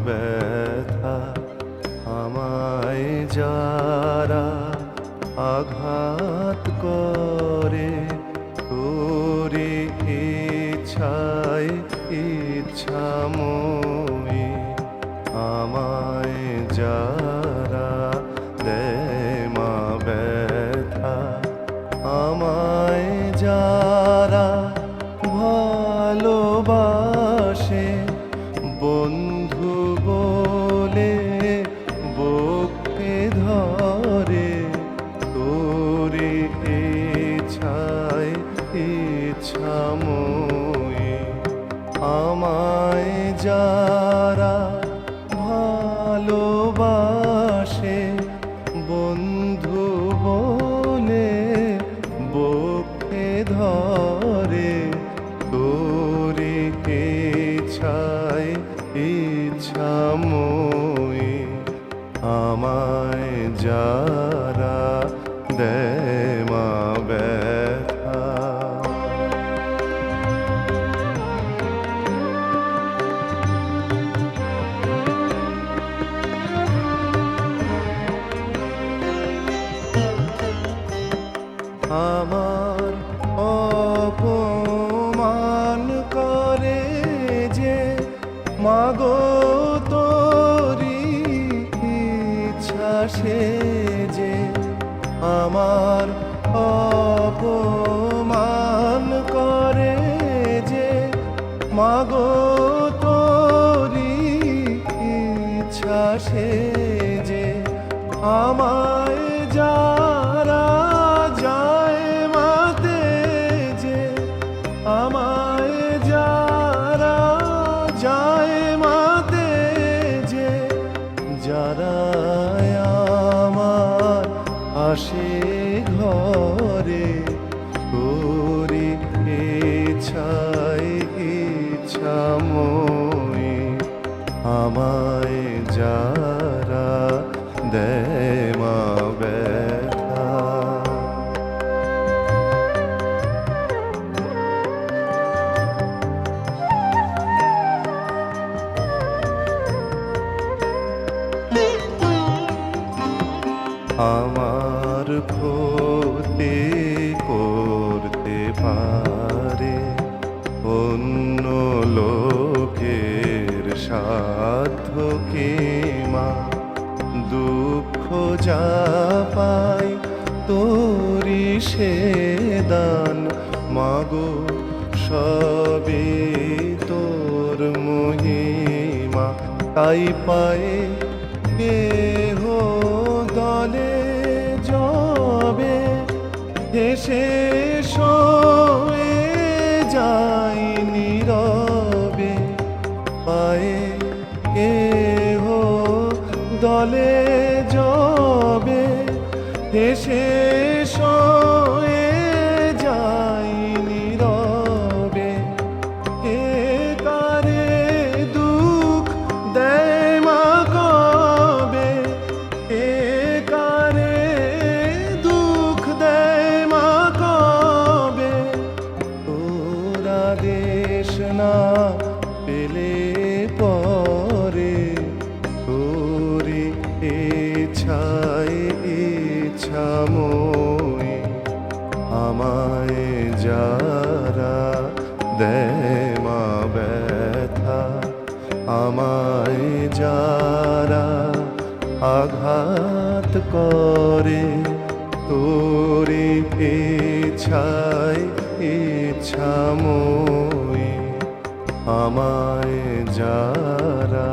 ব্যথা আমায় যারা আঘাত করে, তোরে ইচ্ছায় ইচ্ছাময়ী আমায় যারা দেয় মা ব্যথা, আমায় যারা ভালোবাসে বন্ধু বলে বুকে ধরে, তোরে ইচ্ছায় ইচ্ছাময়ী আমায় যারা ভালোবাসে বন্ধু বলে বুকে ধরে, তোরে ইচ্ছায় ইচ্ছাময়ী আমায় যারা দেয় মা ব্যথা। আমার অপমান করে যে মাগো তোরি ইচ্ছা সে যে, আমার অপমান করে যে মাগো তোরি ইচ্ছা সে যে, আমায় যারা যায় মাতে যে, আমায় যারা যায় মাতে যে, যারা আমার আসে ঘরে, তোরে ইচ্ছায় ইচ্ছাময়ী আমায় যারা দেয় মা ব্যথা। আমার ক্ষতি করতে পারে অন্য লোকের সাধ্য কি মা, দুঃখ যা পাই তোরি সে দান মাগো, সবই তোর মহিমা। তাই পায়ে কেহ দলে যাবে হেসে সয়ে যাই নীরবে, পায়ে কেহ দলে যাবে হেসে সয়ে যাই নীরবে, কে কারে দুঃখ দেয় মা কবে, কে কারে দুঃখ দেয় মা কবে, তোরা দেশ না পেলে পরে, তোরে ইচ্ছায় ইচ্ছাময়ী আমায় যারা দেয় মা ব্যথা, আমায় যারা আঘাত করে, তোরে ইচ্ছায় ইচ্ছাময়ী আমায় যারা